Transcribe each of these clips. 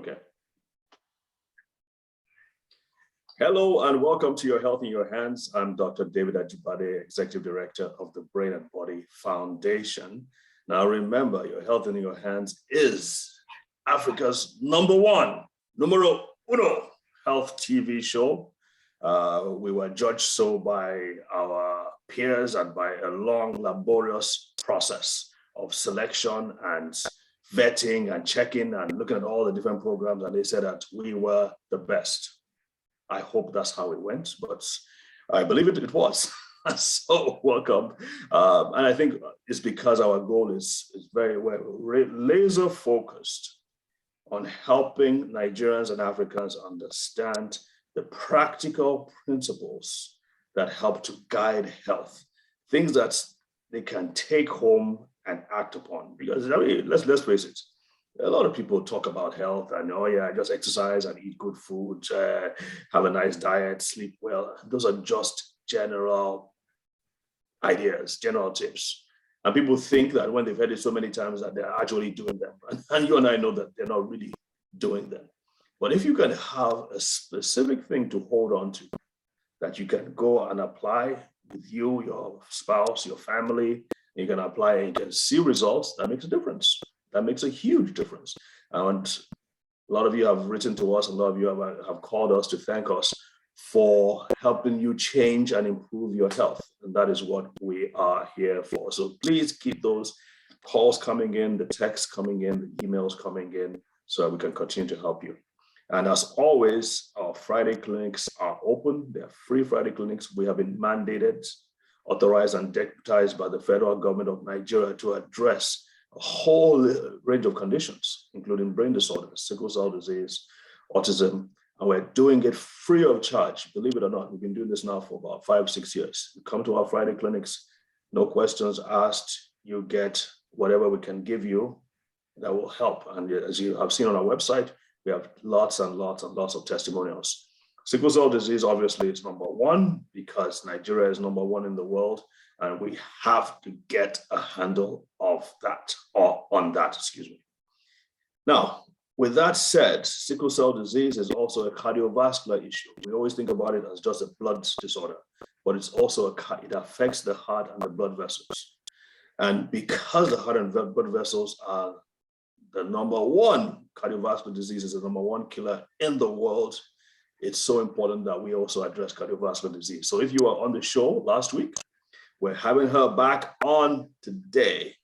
Okay. Hello and welcome to Your Health in Your Hands. I'm Dr. David Ajibade, Executive Director of the Brain and Body Foundation. Now remember, Your Health in Your Hands is Africa's numero uno health TV show. We were judged so by our peers and by a long, laborious process of selection and vetting and checking and looking at all the different programs, and they said that we were the best. I hope that's how it went, but I believe it was. So welcome. And I think it's because our goal is very laser focused on helping Nigerians and Africans understand the practical principles that help to guide health, things that they can take home and act upon. Because I mean, let's face it, a lot of people talk about health and, oh yeah, just exercise and eat good food, have a nice diet, sleep well. Those are just general ideas, general tips. And people think that when they've heard it so many times that they're actually doing them. And you and I know that they're not really doing them. But if you can have a specific thing to hold on to that you can go and apply with you, your spouse, your family, you can apply and you can see results, that makes a difference. That makes a huge difference. And a lot of you have written to us, a lot of you have called us to thank us for helping you change and improve your health. And that is what we are here for. So please keep those calls coming in, the texts coming in, the emails coming in, so we can continue to help you. And as always, our Friday clinics are open. They're free Friday clinics. We have been mandated, authorized, and deputized by the federal government of Nigeria to address a whole range of conditions, including brain disorders, sickle cell disease, autism, and we're doing it free of charge. Believe it or not, we've been doing this now for about 5-6 years. You come to our Friday clinics, no questions asked, you get whatever we can give you that will help. And as you have seen on our website, we have lots and lots and lots of testimonials. Sickle cell disease, obviously, is number one because Nigeria is number one in the world, and we have to get a handle of that, or on that, excuse me. Now, with that said, sickle cell disease is also a cardiovascular issue. We always think about it as just a blood disorder, but it's also it affects the heart and the blood vessels. And because the heart and blood vessels are the number one cardiovascular disease, is the number one killer in the world, it's so important that we also address cardiovascular disease. So if you were on the show last week, we're having her back on today,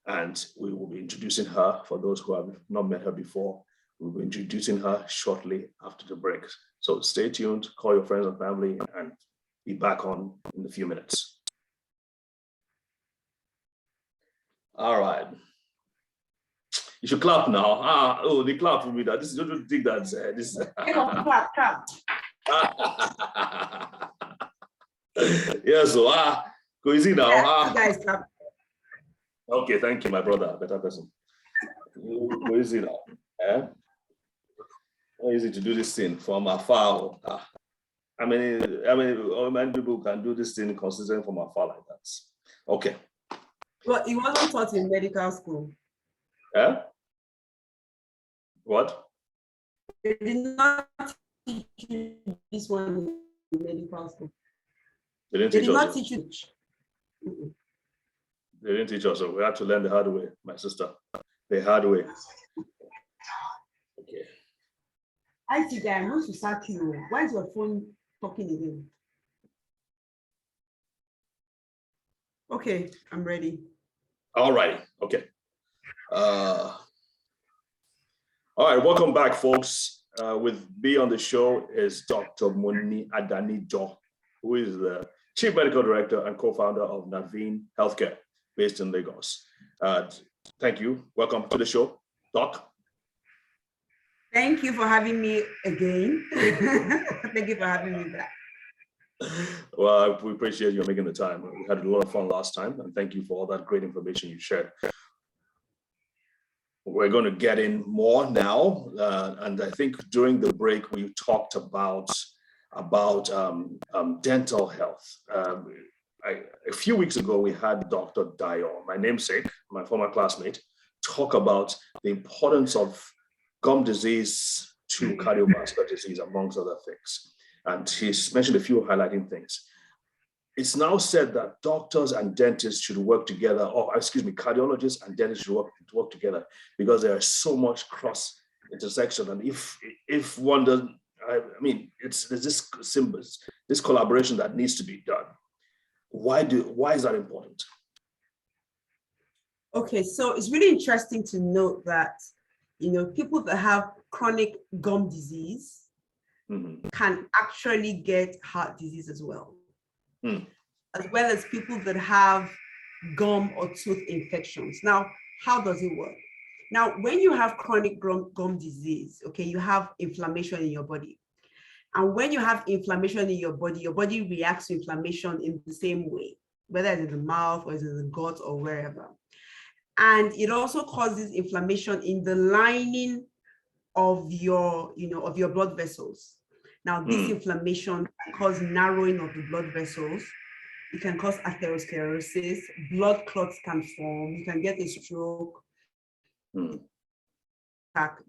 and we will be introducing her. For those who have not met her before, we'll be introducing her shortly after the break. So stay tuned, call your friends and family, and be back on in a few minutes. All right. You should clap now. Oh, the clap for me. That this is don't think that's this. Clap. Yeah. So go easy now. Guys, clap. Okay, thank you, my brother, better person. Go easy now. Not easy to do this thing from afar. I mean, many people can do this thing consistently from afar like that. Okay. Well, it wasn't taught in medical school. Yeah. What? They did not teach you this one in medical school. They didn't teach us. They didn't teach us, so we had to learn the hard way, my sister. The hard way. Okay. I see, guy, I'm going to sack you. Why is your phone talking again? Okay, I'm ready. All right. Okay. All right, welcome back, folks. With me on the show is Dr. Moni Adanijo, who is the Chief Medical Director and co-founder of Naveen Healthcare, based in Lagos. Thank you. Welcome to the show, Doc. Thank you for having me again. Thank you for having me back. Well, we appreciate you making the time. We had a lot of fun last time, and thank you for all that great information you shared. We're going to get in more now, and I think during the break we talked about dental health. A few weeks ago we had Dr. Dayo, my namesake, my former classmate, talk about the importance of gum disease to cardiovascular disease, amongst other things. And he's mentioned a few highlighting things. It's now said that doctors and dentists should work together, or excuse me, cardiologists and dentists should work together, because there is so much cross intersection. And if one doesn't, I mean, there's this collaboration that needs to be done. Why is that important? Okay, so it's really interesting to note that, people that have chronic gum disease can actually get heart disease as well, as well as people that have gum or tooth infections. Now, how does it work? Now, when you have chronic gum disease, okay, you have inflammation in your body. And when you have inflammation in your body reacts to inflammation in the same way, whether it's in the mouth or it's in the gut or wherever. And it also causes inflammation in the lining of your, of your blood vessels. Now, this inflammation can cause narrowing of the blood vessels. It can cause atherosclerosis. Blood clots can form. You can get a stroke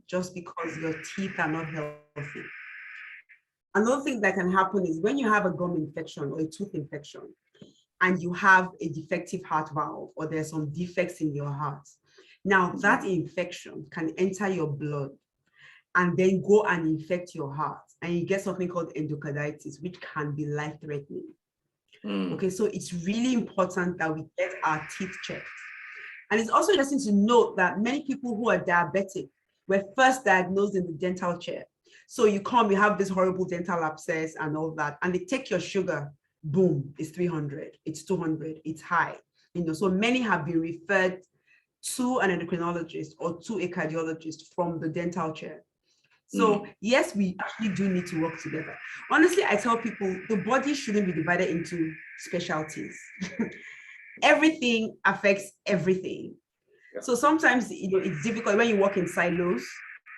just because your teeth are not healthy. Another thing that can happen is when you have a gum infection or a tooth infection, and you have a defective heart valve, or there's some defects in your heart. Now that infection can enter your blood and then go and infect your heart, and you get something called endocarditis, which can be life-threatening. Okay, so it's really important that we get our teeth checked. And it's also interesting to note that many people who are diabetic were first diagnosed in the dental chair. So you come, you have this horrible dental abscess and all that, and they take your sugar, boom, it's 300, it's 200, it's high. So many have been referred to an endocrinologist or to a cardiologist from the dental chair. So yes, we actually do need to work together. Honestly, I tell people the body shouldn't be divided into specialties. Everything affects everything. Yeah. So sometimes, it's difficult when you work in silos.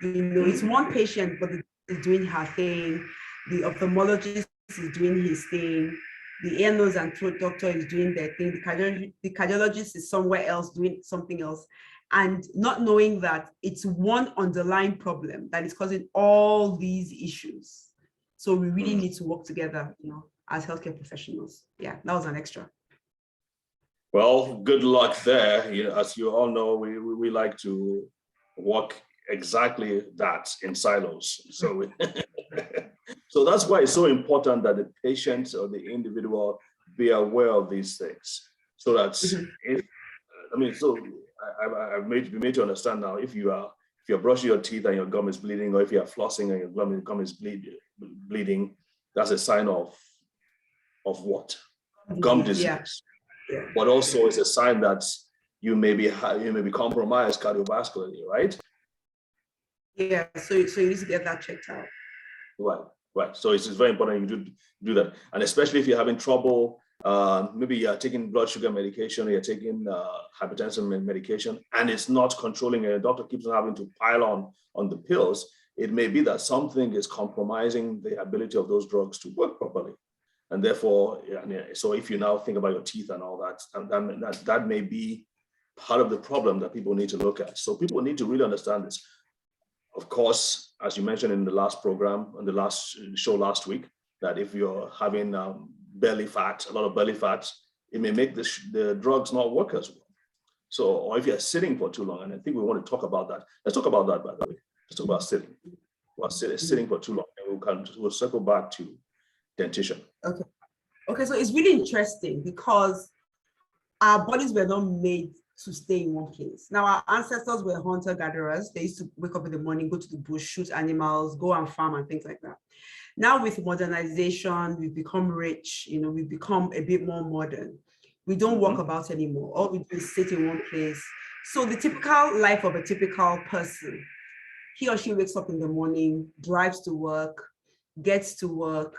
It's one patient, but is doing her thing. The ophthalmologist is doing his thing. The ear, nose, and throat doctor is doing their thing. The cardiologist is somewhere else doing something else. And not knowing that it's one underlying problem that is causing all these issues. So we really need to work together, as healthcare professionals. Yeah, that was an extra. Well, good luck there. As you all know, we like to work exactly that in silos. So, so that's why it's so important that the patient or the individual be aware of these things. So that I've been made to understand now, if you're brushing your teeth and your gum is bleeding, or if you're flossing and your gum is bleeding, that's a sign of what? Gum disease. Yeah. But also it's a sign that you may be compromised cardiovascularly, right? Yeah, so you need to get that checked out. Right. So it's very important you do that. And especially if you're having trouble, maybe you're taking blood sugar medication, or you're taking hypertension medication, and it's not controlling, and the doctor keeps on having to pile on the pills, it may be that something is compromising the ability of those drugs to work properly. And therefore, so if you now think about your teeth and all that, that may be part of the problem that people need to look at. So people need to really understand this. Of course, as you mentioned in the last program, on the last show last week, that if you're having belly fat, a lot of belly fat, it may make the drugs not work as well. So, or if you're sitting for too long, and I think we want to talk about that. Let's talk about that, by the way. Let's talk about sitting. Well, sitting for too long, and we'll circle back to dentition. Okay, so it's really interesting because our bodies were not made to stay in one place. Now, our ancestors were hunter-gatherers. They used to wake up in the morning, go to the bush, shoot animals, go and farm and things like that. Now with modernization, we've become rich, we've become a bit more modern. We don't walk about anymore. All we do is sit in one place. So the typical life of a typical person, he or she wakes up in the morning, drives to work, gets to work,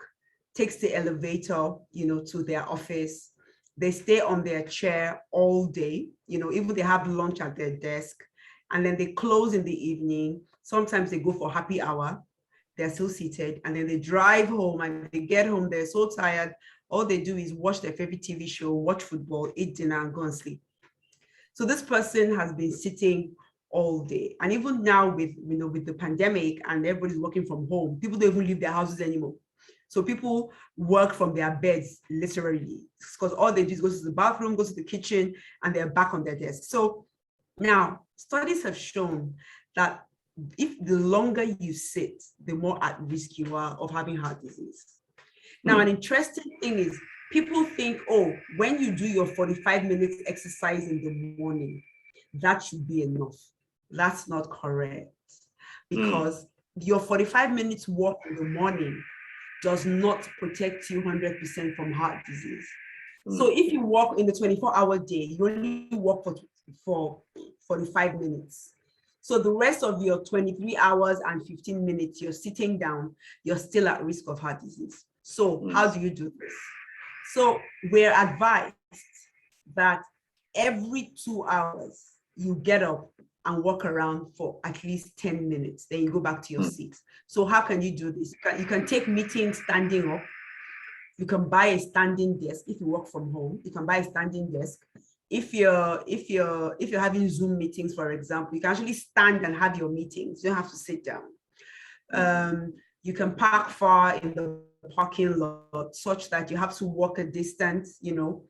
takes the elevator, to their office. They stay on their chair all day, even they have lunch at their desk, and then they close in the evening. Sometimes they go for happy hour. They're still seated, and then they drive home, and they get home, they're so tired. All they do is watch their favorite TV show, watch football, eat dinner, and go and sleep. So this person has been sitting all day. And even now with, with the pandemic and everybody's working from home, people don't even leave their houses anymore. So people work from their beds, literally, because all they do is go to the bathroom, go to the kitchen, and they're back on their desk. So now studies have shown that if the longer you sit, the more at risk you are of having heart disease. Now, an interesting thing is people think, oh, when you do your 45 minutes exercise in the morning, that should be enough. That's not correct, because your 45 minutes walk in the morning does not protect you 100% from heart disease. So if you walk in the 24-hour day, you only walk for 45 minutes. So the rest of your 23 hours and 15 minutes, you're sitting down, you're still at risk of heart disease. So how do you do this? So we're advised that every 2 hours, you get up and walk around for at least 10 minutes. Then you go back to your seat. So how can you do this? You can take meetings standing up. You can buy a standing desk. If you work from home, you can buy a standing desk. If you're having Zoom meetings, for example, you can actually stand and have your meetings. You don't have to sit down. You can park far in the parking lot such that you have to walk a distance, to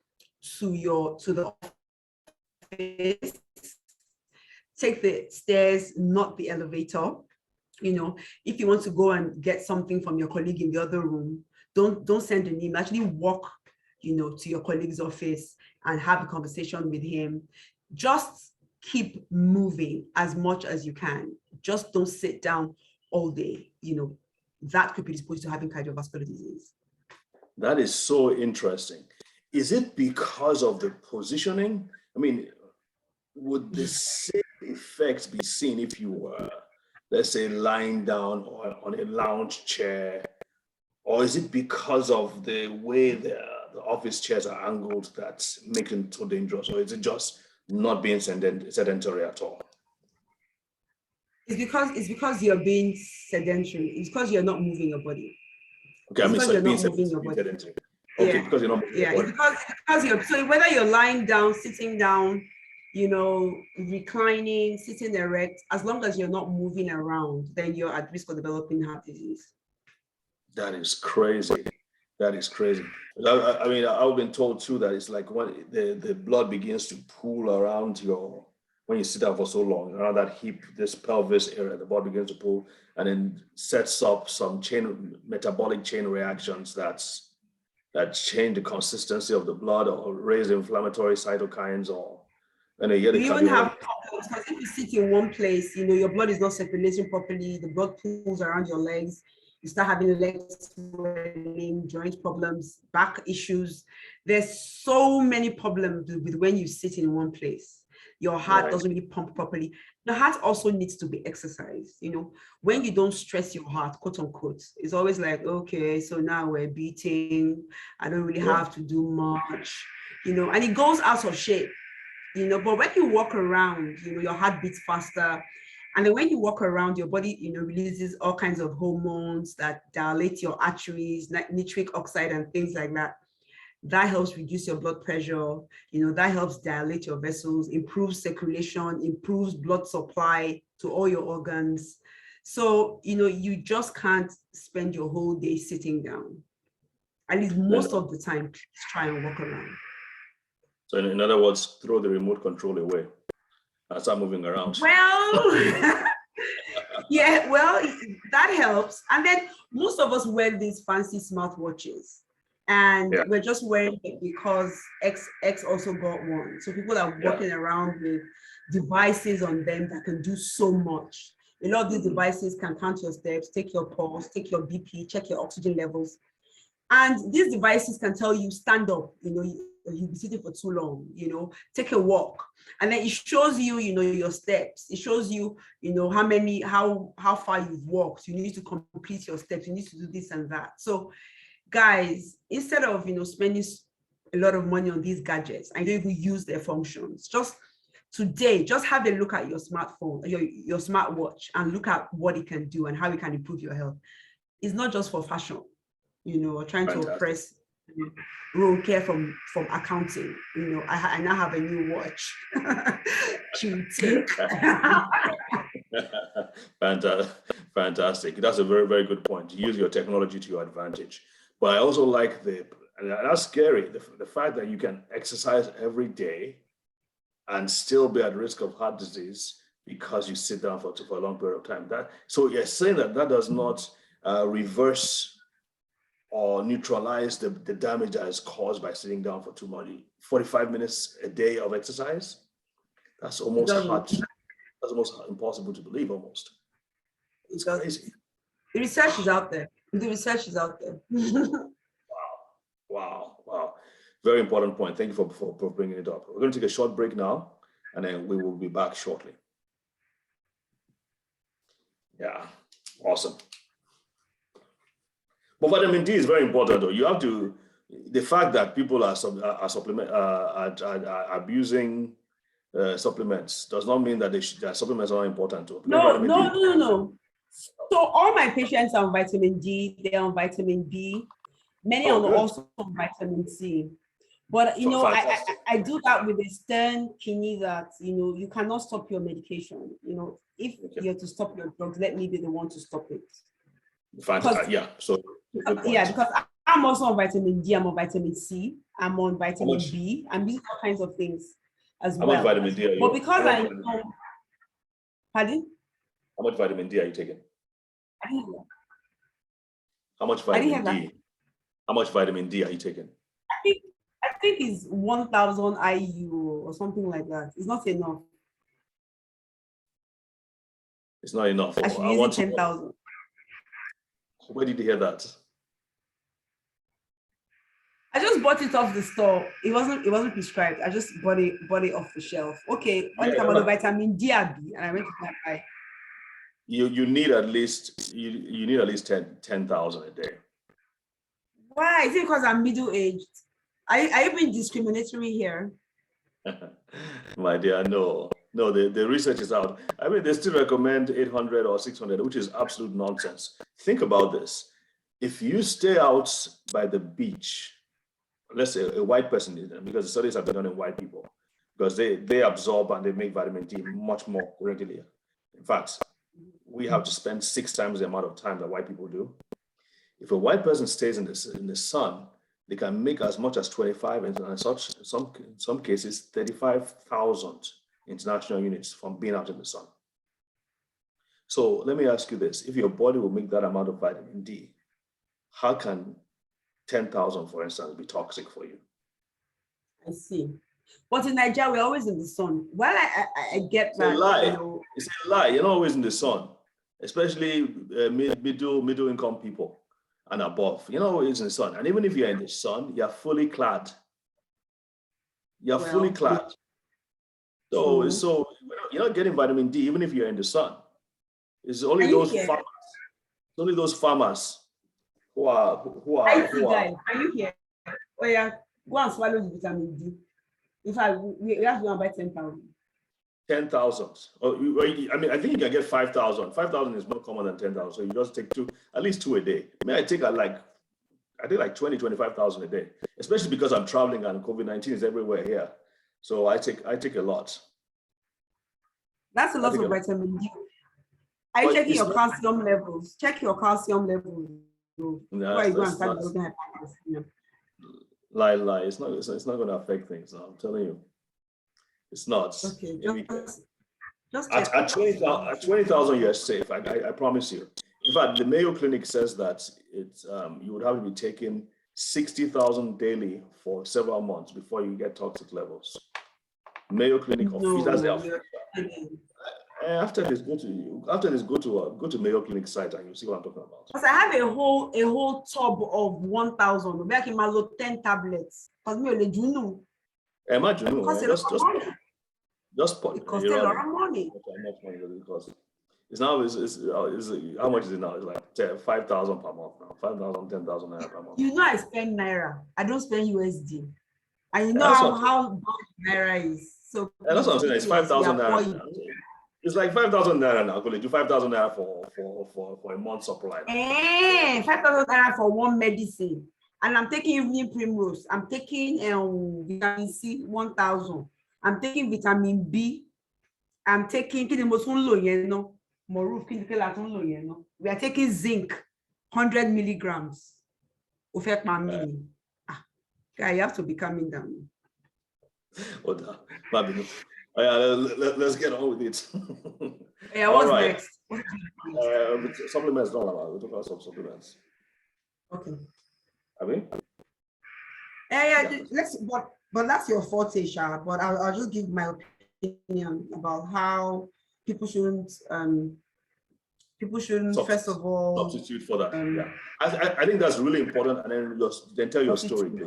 the office. Take the stairs, not the elevator. If you want to go and get something from your colleague in the other room, don't send an email. Actually walk, to your colleague's office and have a conversation with him. Just keep moving as much as you can. Just don't sit down all day. That could predispose to having cardiovascular disease. That is so interesting. Is it because of the positioning? I mean, would the same effects be seen if you were, let's say, lying down or on a lounge chair? Or is it because of the way the office chairs are angled that's making it so dangerous? Or is it just not being sedentary at all? It's because you're being sedentary. It's because you're not moving your body. Okay, it's because you're not moving your body. Sedentary. Okay, yeah. Because you're not moving your body. It's because you're, so whether you're lying down, sitting down, reclining, sitting erect, as long as you're not moving around, then you're at risk of developing heart disease. That is crazy. That is crazy. I mean, I've been told too that it's like when the blood begins to pool around when you sit down for so long, around that hip, this pelvis area, the blood begins to pool and then sets up some metabolic chain reactions that change the consistency of the blood or raise inflammatory cytokines you even have problems because if you sit in one place, your blood is not circulating properly, the blood pools around your legs, you start having leg swelling, joint problems, back issues. There's so many problems with when you sit in one place. Your heart doesn't really pump properly. The heart also needs to be exercised. When you don't stress your heart, quote unquote, it's always like, okay, so now we're beating, I don't really have to do much, and it goes out of shape, but when you walk around, your heart beats faster. And then when you walk around, your body, releases all kinds of hormones that dilate your arteries, nitric oxide and things like that. That helps reduce your blood pressure, that helps dilate your vessels, improves circulation, improves blood supply to all your organs. So, you just can't spend your whole day sitting down. At least most of the time, please try and walk around. So in other words, throw the remote control away and start moving around. Well, yeah, well, that helps. And then most of us wear these fancy smartwatches. And we're just wearing it because X also got one. So people are walking around with devices on them that can do so much. A lot of these devices can count your steps, take your pulse, take your BP, check your oxygen levels. And these devices can tell you, stand up, you'll be sitting for too long, take a walk. And then it shows you, your steps. It shows you, how far you've walked. You need to complete your steps. You need to do this and that. So guys, instead of, spending a lot of money on these gadgets and don't even use their functions, just today, just have a look at your smartphone, your smartwatch, and look at what it can do and how it can improve your health. It's not just for fashion, or trying to oppress Ronke from accounting. You know, I now have a new watch. To take. Fantastic. That's a very, very good point. Use your technology to your advantage. But I also like and that's scary, the fact that you can exercise every day and still be at risk of heart disease because you sit down for a long period of time. So you're saying that does not reverse or neutralize the damage that is caused by sitting down for too much. 45 minutes a day of exercise? That's almost hard. That's almost impossible to believe, almost. It's crazy. The research is out there. The research is out there. Wow. Very important point. Thank you for bringing it up. We're going to take a short break now, and then we will be back shortly. Yeah, awesome. But vitamin D is very important, though. You have to, the fact that people are abusing supplements does not mean that that supplements are not important too. No. So all my patients are on vitamin D, they're on vitamin B. Many are also on vitamin C. But, you know, I do that with a stern kidney that, you know, you cannot stop your medication. You know, if you're to stop your drugs, let me be the one to stop it. Yeah. So because I'm also on vitamin D, I'm on vitamin C, I'm on vitamin B, I'm using all kinds of things as well. How much vitamin D are you? But because I know, pardon? How much vitamin D are you taking? I didn't know. How much vitamin D? How much vitamin D are you taking? I think it's 1,000 IU or something like that. It's not enough. It's not enough. I should use 10,000. Where did you hear that? I just bought it off the store. It wasn't prescribed. I just bought it off the shelf. Okay, on the vitamin D and I went to buy. You need at least 10,000 a day. Why? Is it because I'm middle-aged? Are you being discriminatory here? My dear, no. The research is out. I mean, they still recommend 800 or 600, which is absolute nonsense. Think about this. If you stay out by the beach, let's say a white person, because the studies have been done in white people, because they absorb and they make vitamin D much more readily. In fact, we have to spend 6 times the amount of time that white people do. If a white person stays in the sun, they can make as much as 25 and in some cases 35,000 international units from being out in the sun. So let me ask you this: if your body will make that amount of vitamin D, how can 10,000, for instance, be toxic for you? I see. But in Nigeria, we're always in the sun. Well, I get that. It's a lie. You know, it's a lie. You're not always in the sun, especially middle income people and above. You're not always in the sun. And even if you're in the sun, you're fully clad. Fully clad. So you're not getting vitamin D even if you're in the sun. It's only those farmers. It's only those farmers who are. Guys, are you here? Oh yeah, go and swallow the vitamin D. In fact, we have to go and buy 10,000. 10,000. Oh, I mean, I think you can get 5,000. 5,000 is more common than 10,000. So you just take at least two a day. I mean, I take like 20, 25,000 a day, especially because I'm traveling and COVID-19 is everywhere here. So I take a lot. That's a lot of vitamin D. Are you checking your calcium levels? Check your calcium levels. Lie. It's not going to affect things. I'm telling you, it's not. Okay. Just at 20,000, you're safe. I promise you. In fact, the Mayo Clinic says that you would have to be taking 60,000 daily for several months before you get toxic levels. Mayo Clinic that's the official. After this, go to Mayo Clinic site and you see what I'm talking about. Because I have a whole tub of 1,000. Maybe I can load 10 tablets. Because me only do know. Imagine, just put. It costs a lot of money. Because it's now how much is it now? It's like 5,000 per month now. 5,000, 10,000 naira per month. You know I spend naira. I don't spend USD. And you know how bad naira is. So that's what I'm saying. It's 5,000 naira. It's like 5,000 naira now. Could you do 5,000 naira for a month supply? 5,000 naira for one medicine. And I'm taking evening primrose. I'm taking vitamin C 1000. I'm taking vitamin B. I'm taking we are taking zinc 100 milligrams. Guy, you have to be coming down. Let's get on with it. Yeah, what's next? Supplements, not about. We'll talk about some supplements. Okay. I mean? Yeah. But that's your forte, Sha. But I'll just give my opinion about how people shouldn't first of all substitute for that. I think that's really important, and then tell your story. I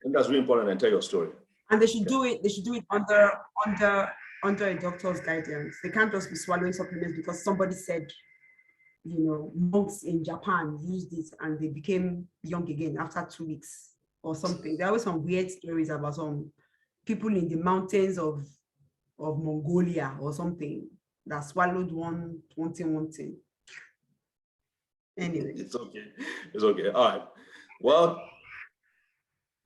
think that's really important, and tell your story. And they should do it. They should do it under a doctor's guidance. They can't just be swallowing supplements because somebody said, monks in Japan used it and they became young again after 2 weeks or something. There are always some weird stories about some people in the mountains of Mongolia or something that swallowed one thing. Anyway. It's okay. All right. Well,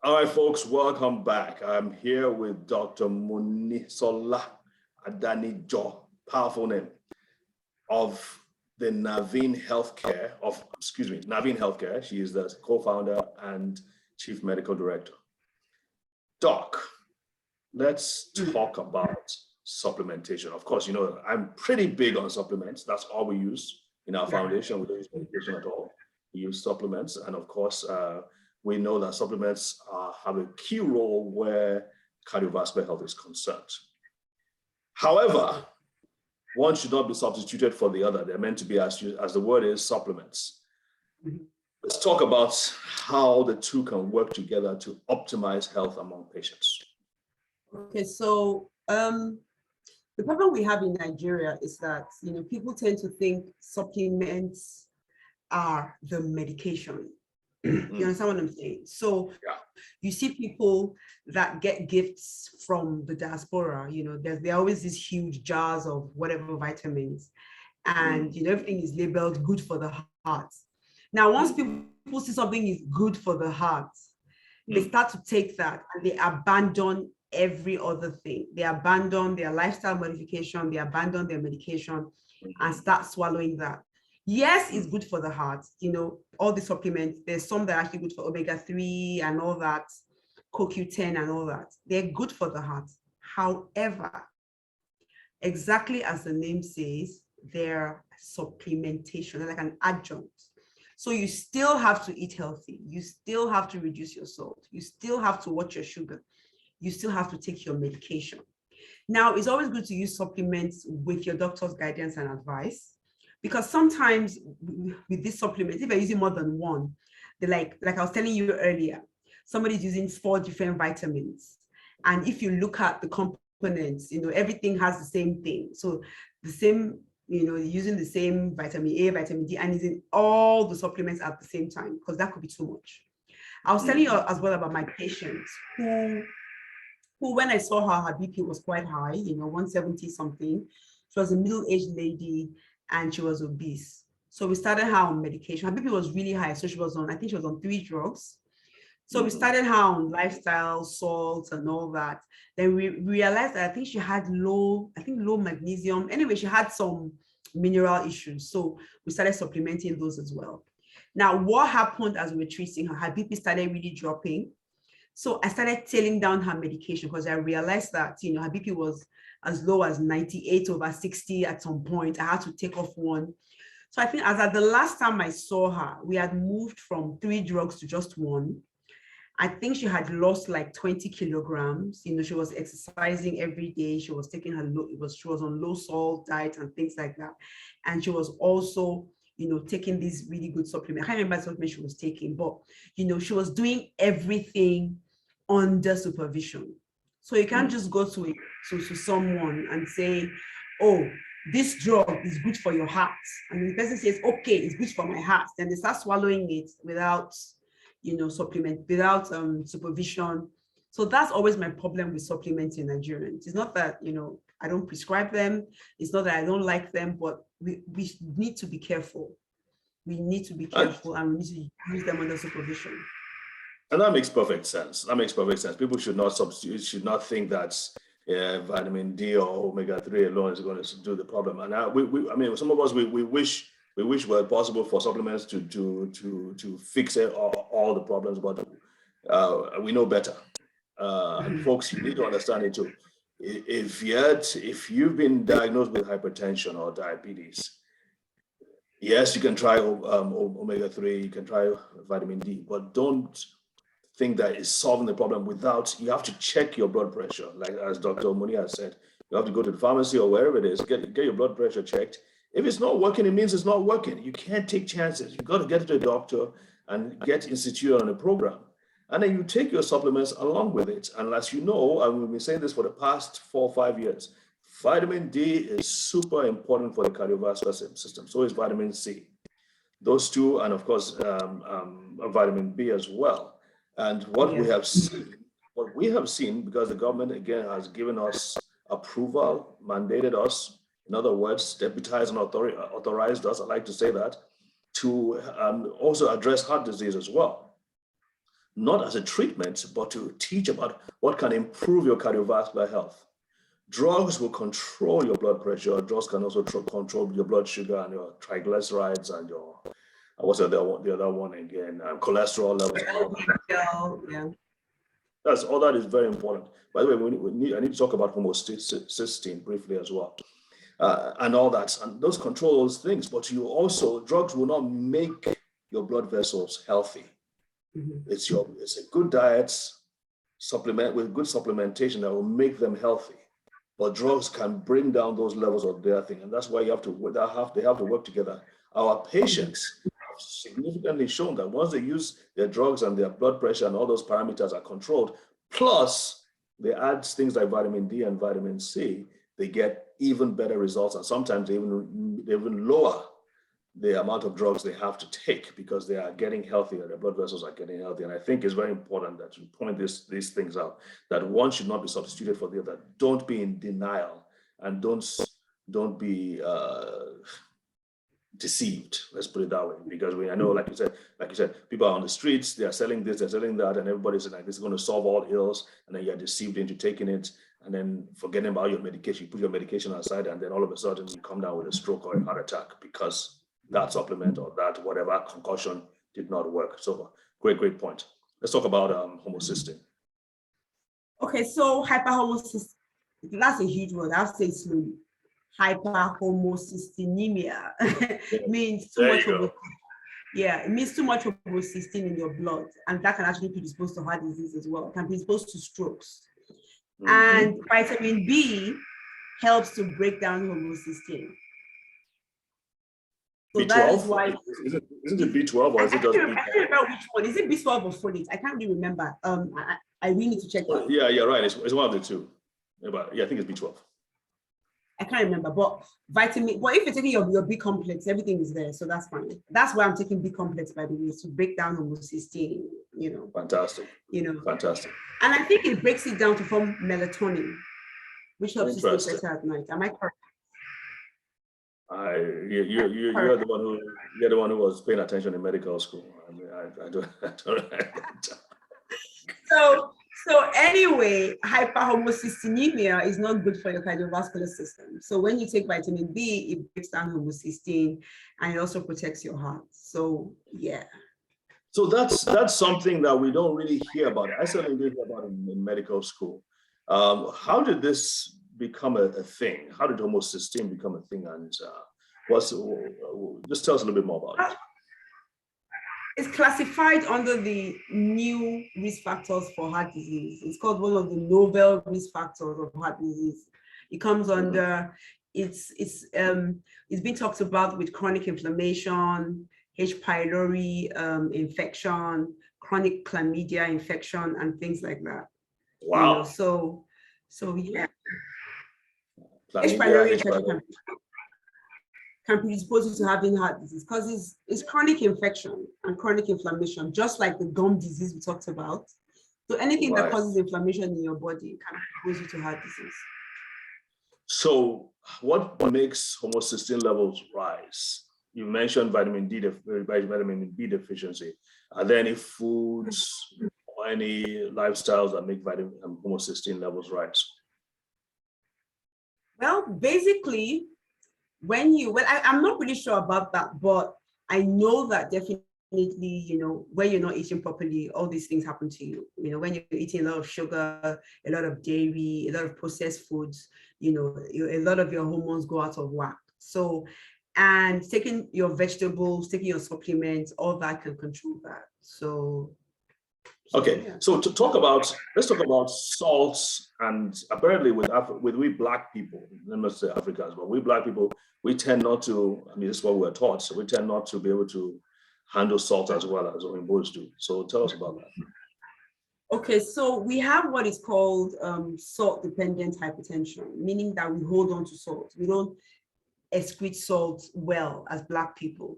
all right, folks, welcome back. I'm here with Dr. Monisola Adanijo, powerful name, of the Naveen Healthcare. She is the co-founder and chief medical director. Doc, let's talk about supplementation. Of course, I'm pretty big on supplements. That's all we use in our foundation. We don't use medication at all. We use supplements. And of course, we know that supplements have a key role where cardiovascular health is concerned. However, one should not be substituted for the other. They're meant to be, as the word is, supplements. Let's talk about how the two can work together to optimize health among patients. Okay, so the problem we have in Nigeria is that people tend to think supplements are the medication. You understand what I'm saying? So you see people that get gifts from the diaspora, there are always these huge jars of whatever vitamins, and everything is labeled good for the heart. Now, once people see something is good for the heart, they start to take that and they abandon every other thing. They abandon their lifestyle modification, they abandon their medication and start swallowing that. Yes, it's good for the heart. All the supplements, there's some that are actually good for omega-3 and all that, CoQ10 and all that. They're good for the heart. However, exactly as the name says, they're supplementation, they're like an adjunct. So you still have to eat healthy. You still have to reduce your salt. You still have to watch your sugar. You still have to take your medication. Now, it's always good to use supplements with your doctor's guidance and advice, because sometimes with these supplements, if you're using more than one, they're like I was telling you earlier, somebody's using 4 different vitamins. And if you look at the components, everything has the same thing. So the same, using the same vitamin A, vitamin D, and using all the supplements at the same time, because that could be too much. I was telling you as well about my patient who when I saw her BP was quite high, 170 something. She was a middle-aged lady and she was obese. So we started her on medication. Her BP was really high. So she was on 3 drugs. So we started her on lifestyle, salts and all that. Then we realized that I think she had low magnesium. Anyway, she had some mineral issues. So we started supplementing those as well. Now, what happened as we were treating her? Her BP started really dropping. So I started tailing down her medication because I realized that, her BP was as low as 98/60 at some point. I had to take off one. So I think as at the last time I saw her, we had moved from 3 drugs to just 1. I think she had lost like 20 kilograms. She was exercising every day. She was taking she was on low salt diet and things like that. And she was also, taking these really good supplements. I can't remember the supplement she was taking, but, she was doing everything under supervision. So you can't just go to someone and say, oh, this drug is good for your heart. And the person says, okay, it's good for my heart. Then they start swallowing it without, supplement, without supervision. So that's always my problem with supplements in Nigerians. It's not that, I don't prescribe them. It's not that I don't like them, but we need to be careful. We need to be careful and we need to use them under supervision. And that makes perfect sense. That makes perfect sense. People should not substitute, should not think that vitamin D or omega-3 alone is going to do the problem. And I mean, some of us, we wish were possible for supplements to fix all the problems, but we know better. And folks, you need to understand it too. If you've been diagnosed with hypertension or diabetes, yes, you can try omega-3, you can try vitamin D, but don't think that is solving the problem without, you have to check your blood pressure. Like as Dr. Munia said, you have to go to the pharmacy or wherever it is, get your blood pressure checked. If it's not working, it means it's not working. You can't take chances. You got to get to the doctor and get instituted on a program. And then you take your supplements along with it. And as you know, and we've been saying this for the past 4 or 5 years, vitamin D is super important for the cardiovascular system. So is vitamin C. Those two, and of course, vitamin B as well. And what we have seen, because the government again has given us approval, mandated us, in other words, deputized and authorized us, I like to say that, to also address heart disease as well. Not as a treatment, but to teach about what can improve your cardiovascular health. Drugs will control your blood pressure. Drugs can also control your blood sugar and your triglycerides and your, what's the other one again? Cholesterol levels. Yeah. That's all. That is very important. By the way, I need to talk about homocysteine briefly as well, and all that. And those control those things. But drugs will not make your blood vessels healthy. Mm-hmm. It's a good diet supplement with good supplementation that will make them healthy. But drugs can bring down those levels of their thing, and that's why they have to work together. Our patients have significantly shown that once they use their drugs and their blood pressure and all those parameters are controlled, plus they add things like vitamin D and vitamin C, they get even better results, and sometimes they even lower the amount of drugs they have to take because they are getting healthier, their blood vessels are getting healthier. And I think it's very important that you point these things out, that one should not be substituted for the other. Don't be in denial, and don't be deceived. Let's put it that way, because I know, like you said, people are on the streets, they are selling this, they're selling that, and everybody's like, this is going to solve all ills, and then you're deceived into taking it, and then forgetting about your medication. You put your medication aside, and then all of a sudden you come down with a stroke or a heart attack because that supplement or that whatever concussion did not work. So great point. Let's talk about homocysteine. Okay, so hyperhomocysteine, that's a huge word. I'll say it slowly. Hyperhomocysteinemia means too much it means too much homocysteine in your blood, and that can actually predispose to heart disease as well. It can predispose to strokes. Mm-hmm. And vitamin B helps to break down homocysteine. So B12? That is why. Isn't it B12 or is it just B12? I can't remember which one. Is it B12 or folate? I can't really remember. I really need to check that. Yeah, you're right. It's one of the two. Yeah, I think it's B12. I can't remember, but vitamin. But if you're taking your B complex, everything is there, so that's fine. That's why I'm taking B complex, by the way, to break down homocysteine. Fantastic. Fantastic. And I think it breaks it down to form melatonin, which helps you sleep better at night. Am I correct? You're the one who was paying attention in medical school. I mean, I don't. So anyway, hyperhomocysteinemia is not good for your cardiovascular system. So when you take vitamin B, it breaks down homocysteine and it also protects your heart. So yeah. So that's something that we don't really hear about. I certainly didn't hear about in medical school. How did this become a thing? How did homocysteine become a thing? And just tell us a little bit more about it. It's classified under the new risk factors for heart disease. It's called one of the novel risk factors of heart disease. It comes under, it's been talked about with chronic inflammation, H. pylori infection, chronic chlamydia infection, and things like that. Wow. So yeah. H. pylori infection can predispose you to having heart disease because it's chronic infection and chronic inflammation, just like the gum disease we talked about. So anything that causes inflammation in your body can predispose you to heart disease. So what makes homocysteine levels rise? You mentioned vitamin B deficiency. Are there any foods any lifestyles that make vitamin homocysteine levels rise? Well, basically, I'm not really sure about that, but I know that definitely, when you're not eating properly, all these things happen to you. When you're eating a lot of sugar, a lot of dairy, a lot of processed foods, a lot of your hormones go out of whack. So, and taking your vegetables, taking your supplements, all that can control that. So okay, yeah. so let's talk about salts. And apparently with we Black people, let me say Africans, but we Black people, we tend not to, this is what we're taught, so we tend not to be able to handle salt as well as Oyimbos do. So tell us about that. Okay, so we have what is called salt-dependent hypertension, meaning that we hold on to salt. We don't excrete salt well as Black people.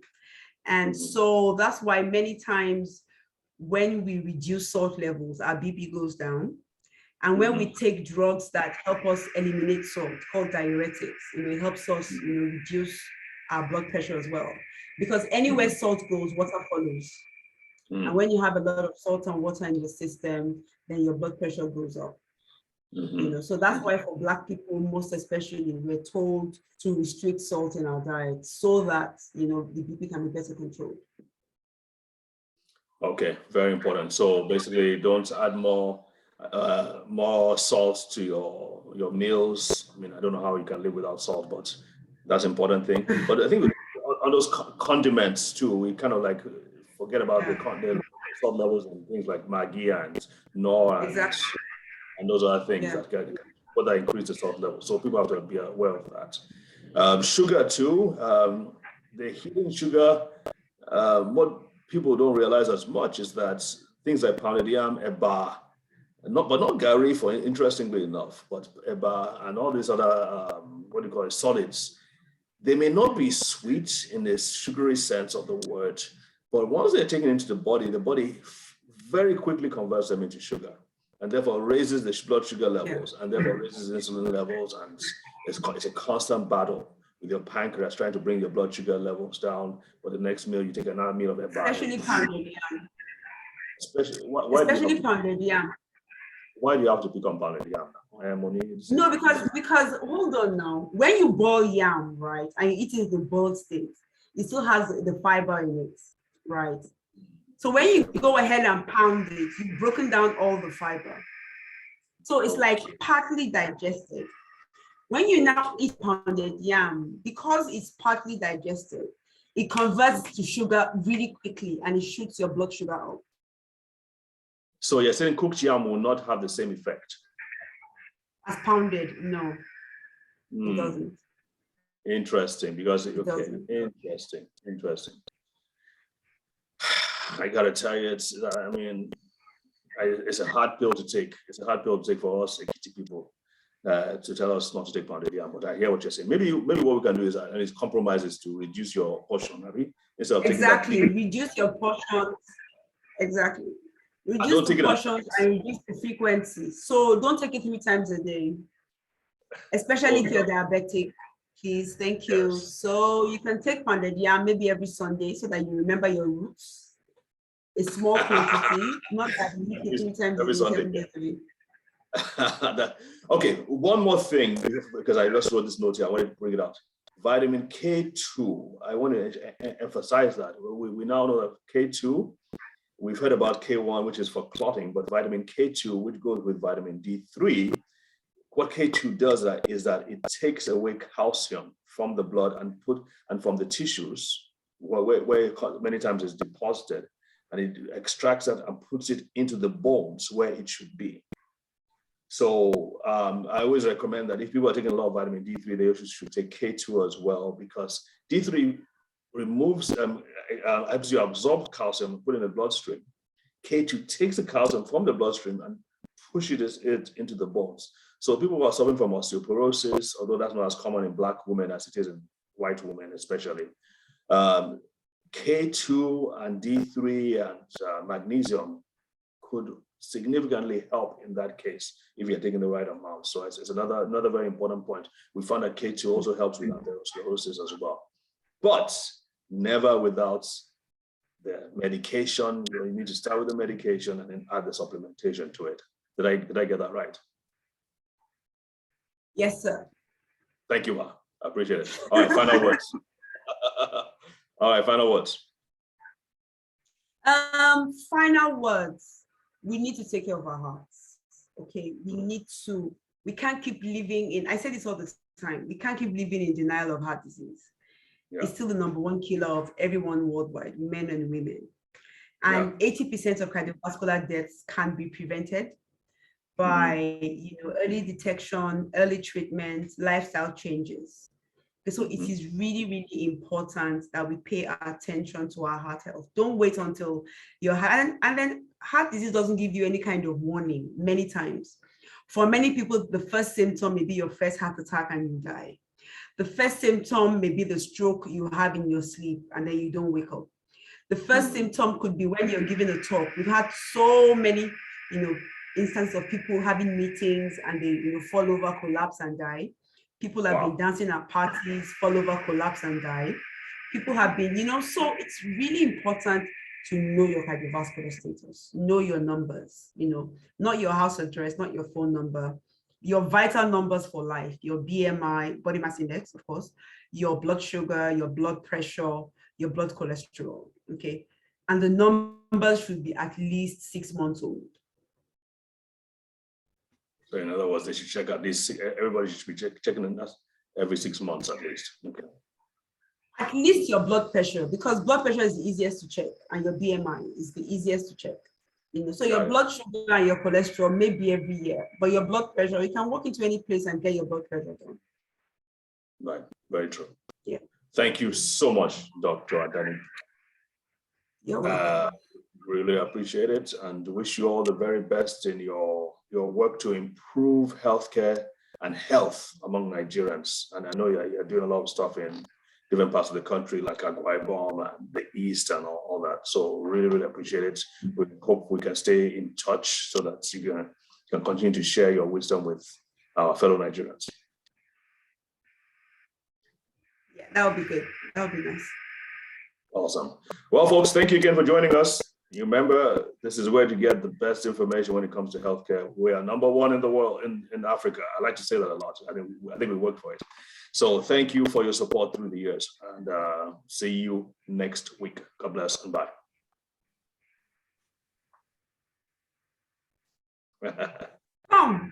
And so that's why many times when we reduce salt levels, our BP goes down. And when we take drugs that help us eliminate salt, called diuretics, it helps us reduce our blood pressure as well. Because anywhere salt goes, water follows. And when you have a lot of salt and water in your system, then your blood pressure goes up. So that's why for Black people, most especially, we're told to restrict salt in our diet so that the BP can be better controlled. Okay, very important. So basically, don't add more salt to your meals. I don't know how you can live without salt, but that's an important thing. But I think on those condiments too, we kind of like forget about the salt levels and things like Maggi and Knorr and those other things that can further increase the salt level. So people have to be aware of that. Sugar too, the hidden sugar, what people don't realize as much is that things like pounded yam, eba, but not gari, for interestingly enough, but eba and all these other solids, they may not be sweet in the sugary sense of the word, but once they're taken into the body very quickly converts them into sugar, and therefore raises the blood sugar levels, and therefore raises insulin levels, and it's a constant battle with your pancreas trying to bring your blood sugar levels down. For the next meal, you take another meal of eba. Especially pounded yam. Especially pounded yam. Why do you have to pick on pounded yam? No, because hold on now. When you boil yam, right, and you eat it in the boiled state, it still has the fiber in it, right? So when you go ahead and pound it, you've broken down all the fiber. So it's like partly digested. When you now eat pounded yam, because it's partly digested, it converts to sugar really quickly and it shoots your blood sugar up. So you're saying cooked yam will not have the same effect? As pounded, no, it doesn't. Interesting, because interesting. I gotta tell you, it's a hard pill to take. It's a hard pill to take for us Ekiti people to tell us not to take pounded yam. But I hear what you're saying. Maybe what we can do is compromises to reduce your portion, maybe instead of reduce your portion. Exactly. Reduce the portions and reduce the frequency. So don't take it 3 times a day, especially if you're diabetic. Please, thank you. Yes. So you can take pounded yam maybe every Sunday so that you remember your roots. A small quantity, not that you eat it 3 times a day, 7 days a week. Okay, one more thing, because I just wrote this note here, I wanted to bring it out. Vitamin K2, I want to emphasize that. We now know that K2, we've heard about K1, which is for clotting, but vitamin K2, which goes with vitamin D3, what K2 does is that it takes away calcium from the blood and from the tissues, where many times it's deposited, and it extracts that and puts it into the bones where it should be. So I always recommend that if people are taking a lot of vitamin D3, they should take K2 as well, because D3 removes, helps you absorb calcium and put it in the bloodstream. K2 takes the calcium from the bloodstream and pushes it into the bones. So people who are suffering from osteoporosis, although that's not as common in Black women as it is in white women especially, K2 and D3 and magnesium could significantly help in that case if you're taking the right amount. So it's another very important point. We found that K2 also helps with atherosclerosis as well, but never without the medication. You need to start with the medication and then add the supplementation to it. Did I get that right? Yes, sir. Thank you, Ma. I appreciate it. All right, final words. All right, final words. Final words. We need to take care of our hearts. Okay, we can't keep living in, I say this all the time, we can't keep living in denial of heart disease. Yeah. It's still the #1 killer of everyone worldwide, men and women. And 80% of cardiovascular deaths can be prevented by early detection, early treatment, lifestyle changes. So it is really, really important that we pay attention to our heart health. Don't wait until your heart, and then heart disease doesn't give you any kind of warning many times. For many people, the first symptom may be your first heart attack and you die. The first symptom may be the stroke you have in your sleep and then you don't wake up. The first symptom could be when you're giving a talk. We've had so many, instances of people having meetings and they, fall over, collapse and die. People have been dancing at parties, fall over, collapse and die. People have been, so it's really important to know your cardiovascular status, know your numbers, not your house address, not your phone number, your vital numbers for life, your BMI, body mass index, of course, your blood sugar, your blood pressure, your blood cholesterol, okay? And the numbers should be at least 6 months old. So in other words, they should check out this, everybody should be checking us every 6 months at least, okay? At least your blood pressure, because blood pressure is the easiest to check and your BMI is the easiest to check. So your blood sugar and your cholesterol may be every year, but your blood pressure, you can walk into any place and get your blood pressure done. Right, very true. Yeah. Thank you so much, Dr. Adani. You're welcome. Really appreciate it and wish you all the very best in your work to improve healthcare and health among Nigerians. And I know you're doing a lot of stuff in different parts of the country, like Akwa Ibom and the East and all that. So really, really appreciate it. We hope we can stay in touch so that you can continue to share your wisdom with our fellow Nigerians. Yeah, that would be good. That would be nice. Awesome. Well, folks, thank you again for joining us. You remember, this is where to get the best information when it comes to healthcare. We are #1 in the world, in Africa. I like to say that a lot. I think we work for it. So thank you for your support through the years, and see you next week. God bless and bye. Come.